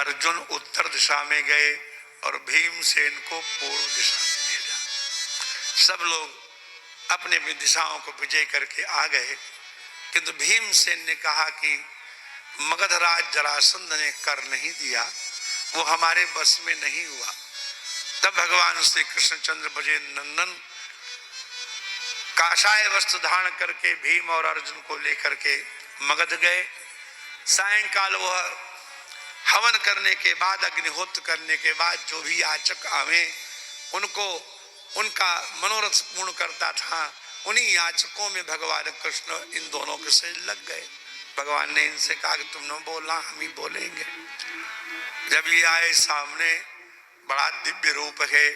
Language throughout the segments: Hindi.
अर्जुन उत्तर दिशा में गए और भीमसेन को पूर्व दिशा में भेजा। सब लोग अपने अपनी दिशाओं को विजय करके आ गए, किंतु भीमसेन ने कहा कि मगधराज जरासंध ने कर नहीं दिया, वो हमारे बस में नहीं हुआ। तब भगवान श्री कृष्णचंद्र बजे नंदन काषाय वस्त्र धारण करके भीम और अर्जुन को लेकर के मगध गए। सायंकाल वह हवन करने के बाद, अग्निहोत्र करने के बाद जो भी याचक आवे उनको उनका मनोरथ पूर्ण करता था, उन्हीं याचकों में भगवान कृष्ण इन दोनों के से लग गए। भगवान ने इनसे कहा कि तुम न बोलना, हम ही बोलेंगे। जब ये आए सामने, बड़ा दिव्य रूप है,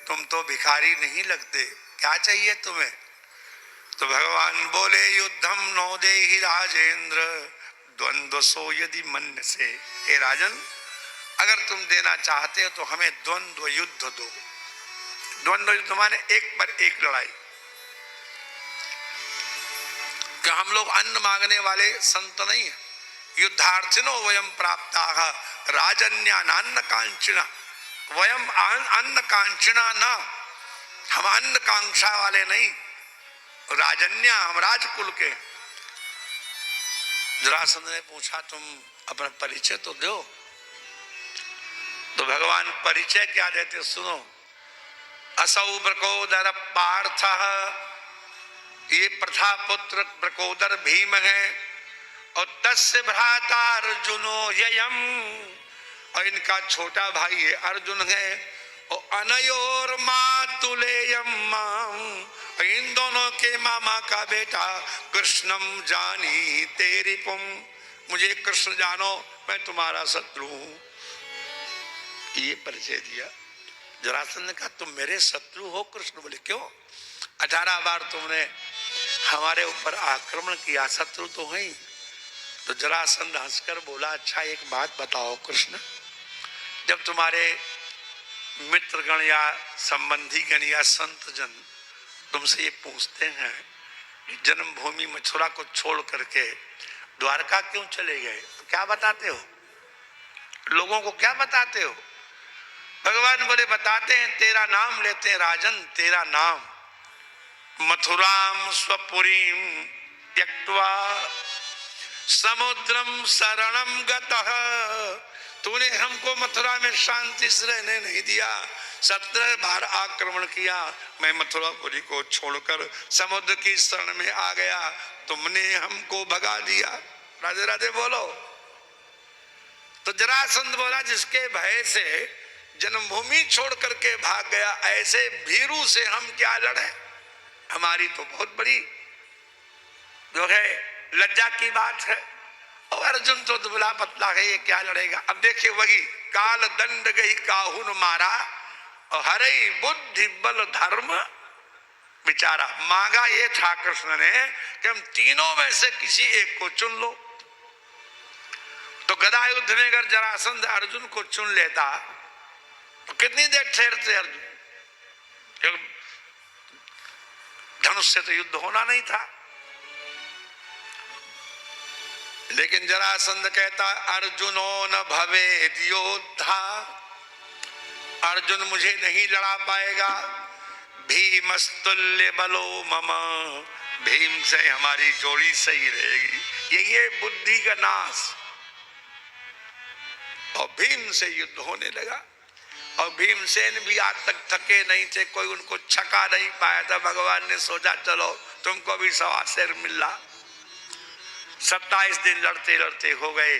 तुम तो भिखारी नहीं लगते, क्या चाहिए तुम्हें? तो भगवान बोले युद्धम नो देहि राजेंद्र द्वंद्व सो यदि मन से। हे राजन, अगर तुम देना चाहते हो तो हमें द्वंद्व युद्ध दो। द्वंद्व युद्ध माने एक पर एक लड़ाई। क्या हम लोग अन्न मांगने वाले संत नहीं है? युद्धार्थिनो वयम प्राप्ता राजन्यान्न कांचना, वयम अन्न कांचना न, हम अन्न कांक्षा वाले नहीं, राजन्या, हम राजकुल के। जरासंध ने पूछा तुम अपना परिचय तो दो। तो भगवान परिचय क्या देते सुनो। असौ ब्रकोदर पार्थ, ये प्रथा पुत्र ब्रकोदर भीम है, और तस्य भ्राता अर्जुनो ययम, और इनका छोटा भाई है अर्जुन है, और अनयोर मातुलेयम माम, इन दोनों के मामा का बेटा कृष्णम जानी तेरी पुम, मुझे कृष्ण जानो, मैं तुम्हारा शत्रु हूं। ये परिचय दिया। जरासंध ने कहा तुम मेरे शत्रु हो? कृष्ण बोले क्यों? 18 बार तुमने हमारे ऊपर आक्रमण किया, शत्रु तो है ही। तो जरासंध हंसकर बोला अच्छा एक बात बताओ कृष्ण, जब तुम्हारे मित्रगण या संबंधी गण या संत जन तुमसे ये पूछते हैं जन्मभूमि मथुरा को छोड़ करके द्वारका क्यों चले गए, तो क्या बताते हो? लोगों को क्या बताते हो? भगवान बोले बताते हैं, तेरा नाम लेते हैं राजन, तेरा नाम। मथुराम स्वपुरीम त्यक्त्वा समुद्रम शरणम गतः, तूने हमको मथुरा में शांति से रहने नहीं दिया, 17 बार आक्रमण किया, मैं मथुरापुरी को छोड़कर समुद्र की शरण में आ गया, तुमने हमको भगा दिया। राधे राधे बोलो। तो जरासंध बोला जिसके भय से जन्मभूमि छोड़ करके भाग गया, ऐसे भीरू से हम क्या लड़े? हमारी तो बहुत बड़ी जो है लज्जा की बात है, और अर्जुन तो दुबला पतला है, ये क्या लड़ेगा? अब देखिए वही काल दंड गई काहुन मारा, और हरे बुद्धि बल धर्म विचारा। मांगा ये था कृष्ण ने कि हम तीनों में से किसी एक को चुन लो। तो गदा युद्ध में अगर जरासंध अर्जुन को चुन लेता तो कितनी देर ठहरते अर्जुन? धनुष से तो युद्ध होना नहीं था। लेकिन जरासंध कहता अर्जुनो न भवेद योद्धा, अर्जुन मुझे नहीं लड़ा पाएगा। भीमस्तुल्य बलो मम, भीम से हमारी जोड़ी सही रहेगी। ये बुद्धि का नाश। और भीम से युद्ध होने लगा, और भीमसेन भी आज तक थके नहीं थे, कोई उनको छका नहीं पाया था। भगवान ने सोचा चलो तुमको भी 1.25 शेर मिला। 27 दिन लड़ते लड़ते हो गए।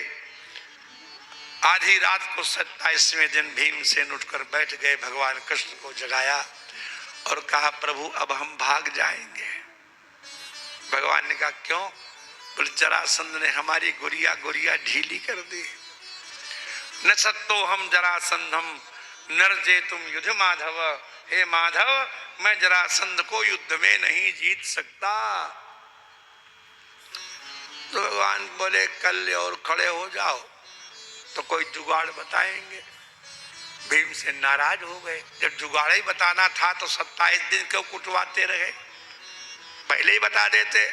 आधी रात को 27वें दिन भीमसेन उठकर बैठ गए, भगवान कृष्ण को जगाया और कहा प्रभु अब हम भाग जाएंगे। भगवान ने कहा क्यों? बोले जरासंध ने हमारी गुड़िया गुड़िया ढीली कर दी। न सत्तो हम जरासंधम नरजे तुम युद्ध माधव, हे माधव मैं जरासंध को युद्ध में नहीं जीत सकता। तो भगवान बोले कल और खड़े हो जाओ तो कोई जुगाड़ बताएंगे। भीम से नाराज हो गए, जब जुगाड़ ही बताना था तो 27 दिन क्यों कुटवाते रहे, पहले ही बता देते।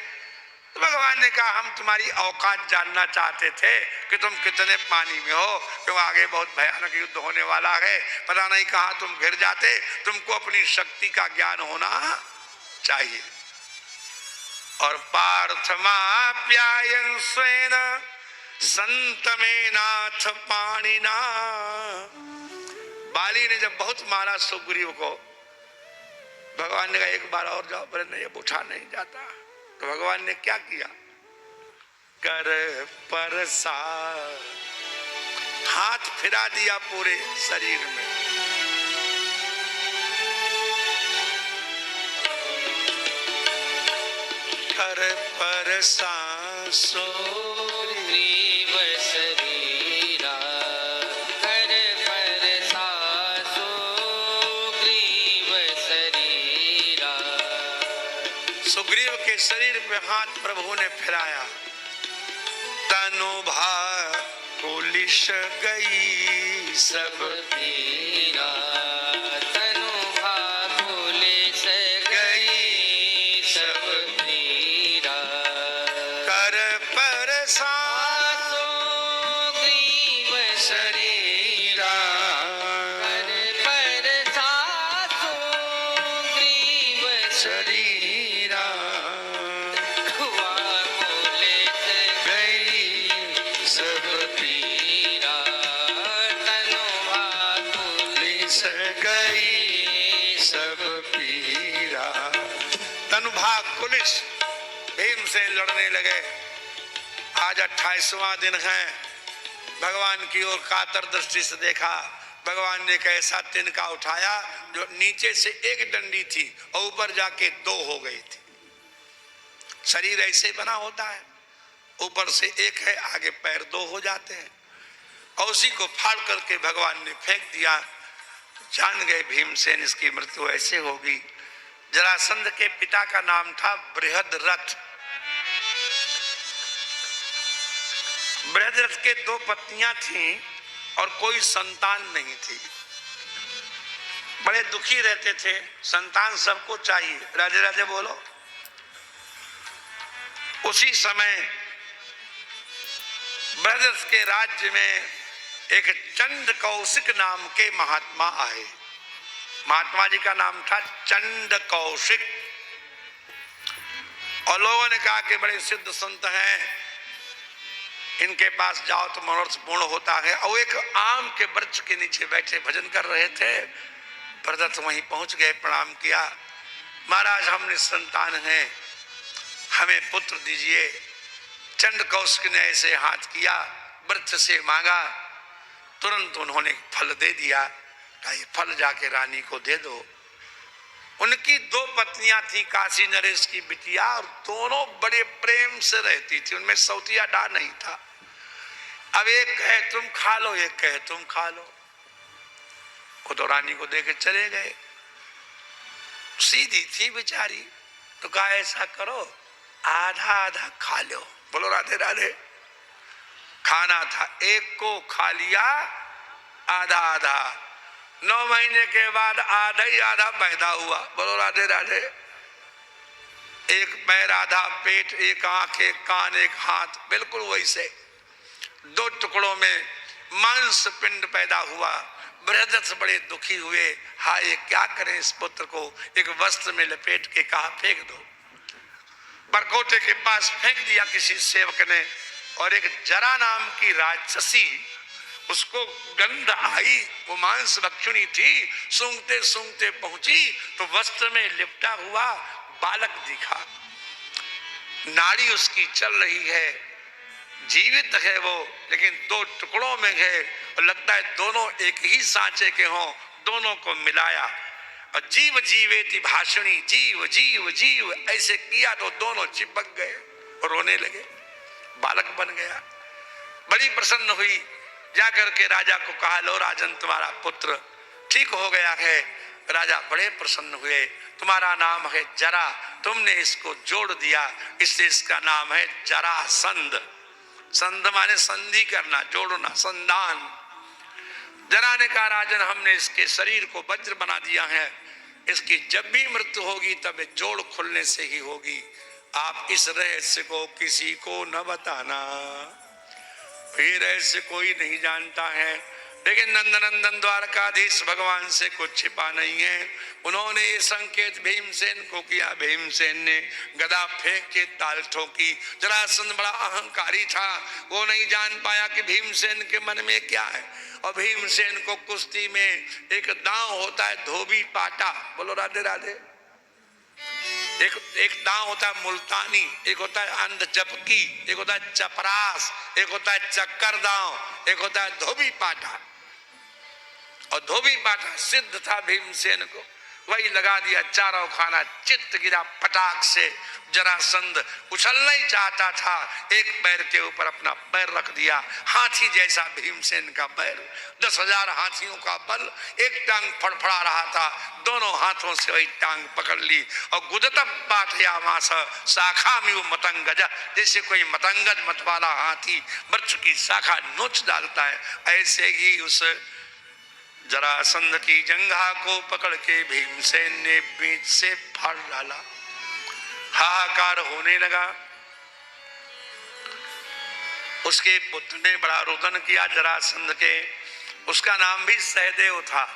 तो भगवान ने कहा हम तुम्हारी औकात जानना चाहते थे कि तुम कितने पानी में हो, क्यों आगे बहुत भयानक युद्ध होने वाला है, पता नहीं कहां तुम घिर जाते। तुमको अपनी शक्ति का ज्ञान होना चाहिए। और पार्थमाप्यायन स्वेन संतमे नाथ पाणिना। बाली ने जब बहुत मारा सुग्रीव को, भगवान ने कहा एक बार और जाओ, बोले नहीं अब उठा नहीं जाता। तो भगवान ने क्या किया, कर परसार, हाथ फिरा दिया पूरे शरीर में। कर परसार सुग्रीव शरीरा, कर परसार सुग्रीव शरीरा। सुग्रीव के शरीर पे हाथ प्रभु ने फिराया, तनु भाकुलिश गई सब पीरा, तनु भाकुलिश गई सब पीरा। कर परसार सुग्रीव शरीरा, कर परसार सुग्रीव शरीरा भाकुलिश गई सब पीरा, तनु भाकुलिश गई सब पीरा। तनु भाकुलिश, भीम से लड़ने लगे। आज 28वां दिन है। भगवान की ओर कातर दृष्टि से देखा। भगवान ने एक ऐसा तिनका उठाया जो नीचे से एक डंडी थी और ऊपर जाके 2 हो गई थी। शरीर ऐसे बना होता है, ऊपर से एक है, आगे पैर 2 हो जाते हैं। और उसी को फाड़ करके भगवान ने फेंक दिया। जान गए भीमसेन इसकी मृत्यु ऐसे होगी। जरासंध के पिता का नाम था बृहद्रथ। बृहद्रथ के 2 पत्नियां थीं और कोई संतान नहीं थी। बड़े दुखी रहते थे। संतान सबको चाहिए, राधे राधे बोलो। उसी समय बृहद्रथ के राज्य में एक चंड कौशिक नाम के महात्मा आए। महात्मा जी का नाम था चंड कौशिक। और लोगों ने कहा कि बड़े सिद्ध संत हैं, इनके पास जाओ तो मनोरथ पूर्ण होता है। और एक आम के वृक्ष के नीचे बैठे भजन कर रहे थे। बृहद्रथ वहीं पहुंच गए, प्रणाम किया। महाराज हम निसंतान हैं, हमें पुत्र दीजिए। चंड कौशिक ने ऐसे हाथ किया, वृक्ष से मांगा, तुरंत उन्होंने फल दे दिया। कहा ये फल जाके रानी को दे दो। उनकी 2 पत्नियां थी, काशी नरेश की बिटिया, और दोनों बड़े प्रेम से रहती थी। उनमें सौतिया डा नहीं था। अब एक कहे तुम खा लो, एक कहे तुम खा लो। वो तो रानी को देके चले गए। सीधी थी बेचारी, तो कहा ऐसा करो आधा आधा खा लो। बोलो राधे राधे। खाना था, एक को खा लिया, आधा आधा। 9 महीने के बाद आधा ही आधा पैदा हुआ। बोलो राधे राधे। एक पैर आधा पेट, एक आंख, एक कान, एक हाथ, बिल्कुल वैसे 2 टुकड़ों में मांस पिंड पैदा हुआ। बृहद्रथ बड़े दुखी हुए। हाय क्या करें इस पुत्र को। एक वस्त्र में लपेट के कहा फेंक दो। परकोटे के पास फेंक दिया किसी सेवक ने। और एक जरा नाम की राक्षसी, उसको गंध आई, वो मांस भक्षुणी थी, सूंघते सूंघते पहुंची तो वस्त्र में लिपटा हुआ बालक दिखा। नाड़ी उसकी चल रही है, जीवित है वो, लेकिन 2 टुकड़ों में है। और लगता है दोनों एक ही सांचे के हों। दोनों को मिलाया और जीव जीवेति भाषणी, जीव जीव जीव ऐसे किया तो दोनों चिपक गए और रोने लगे। बालक बन गया। बड़ी प्रसन्न हुई। जाकर के राजा को कहा लो राजन तुम्हारा पुत्र ठीक हो गया है। राजा बड़े प्रसन्न हुए। तुम्हारा नाम है जरा, तुमने इसको जोड़ दिया, इससे इसका नाम है जरासंध। संध माने संधि करना, जोड़ना, संधान। जरा ने कहा राजन हमने इसके शरीर को वज्र बना दिया है, इसकी जब भी मृत्यु होगी तब जोड़ खुलने से ही होगी। आप इस रहस्य को किसी को न बताना। ये रहस्य कोई नहीं जानता है, लेकिन नंदनंदन द्वारकाधीश भगवान से कुछ छिपा नहीं है। उन्होंने ये संकेत भीमसेन को किया। भीमसेन ने गदा फेंक के ताल ठोकी। जरासंध बड़ा अहंकारी था, वो नहीं जान पाया कि भीमसेन के मन में क्या है। और भीमसेन को कुश्ती में एक दांव होता है धोबी पाटा, बोलो राधे राधे। एक दांव होता है मुल्तानी, एक होता है अंध जपकी, एक होता है चपरास, एक होता है चक्कर दांव, एक होता है धोबी पाटा। और धोबी पाटा सिद्ध था भीमसेन को, वही लगा दिया चारों खाना। चित्त गिरा पटाख से। जरासंध उछलना ही चाहता था, एक पैर के ऊपर अपना पैर रख दिया। हाथी जैसा भीमसेन का पैर, 10,000 हाथियों का बल। एक टांग फड़फड़ा रहा था, दोनों हाथों से वही टांग पकड़ ली और गुदतम पाठयामास शाखा में वो मतंगज, जैसे कोई मतंगज मत वाला हाथी वृक्ष की शाखा नोच डालता है, ऐसे ही उस जरासंध की जंघा को पकड़ के भीमसेन ने बीच से फाड़ डाला। हाहाकार होने लगा। उसके पुत्र ने बड़ा रुदन किया जरासंध के। उसका नाम भी सहदेव था।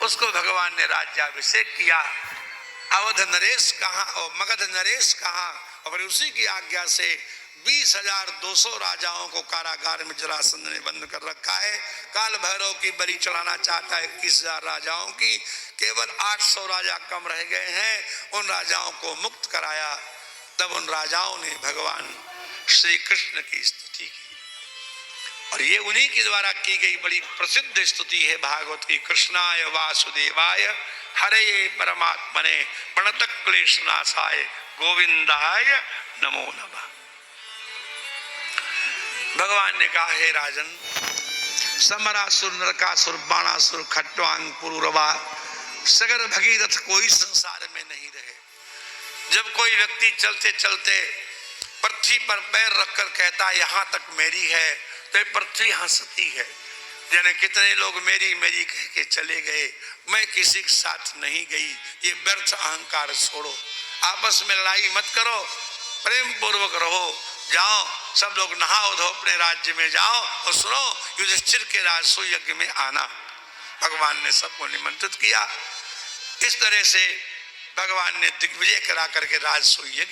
उसको भगवान ने राज्याभिषेक किया। अवध नरेश कहाँ और मगध नरेश कहाँ, और उसी की आज्ञा से 20,200 राजाओं को कारागार में जरासंध ने बंद कर रखा है। काल भैरव की बलि चढ़ाना चाहता है 21,000 राजाओं की, केवल 800 राजा कम रह गए हैं, उन राजाओं को मुक्त कराया। तब उन राजाओं ने भगवान श्री कृष्ण की स्तुति की, और ये उन्हीं के द्वारा की गई बड़ी प्रसिद्ध स्तुति है भागवत की। कृष्णाय वासुदेवाय हरे परमात्मने प्रणत क्लेशनाशाय गोविंदाय नमो नमः। भगवान ने कहा, हे राजन, समरासुर नरकासुर बाणासुर खट्वांग पुरुरवा सगर भगीरथ कोई संसार में नहीं रहे। जब कोई व्यक्ति चलते चलते पृथ्वी पर पैर रखकर कहता है यहाँ तक मेरी है, तो ये पृथ्वी हंसती है। यानी कितने लोग मेरी मेरी कह के चले गए, मैं किसी के साथ नहीं गई। ये व्यर्थ अहंकार छोड़ो, आपस में लड़ाई मत करो, प्रेम पूर्वक रहो। जाओ सब लोग नहाओ धो अपने राज्य में जाओ, और सुनो युधिष्ठिर के राजसूय यज्ञ में आना। भगवान ने सबको निमंत्रित किया। इस तरह से भगवान ने दिग्विजय करा करके राजसूय यज्ञ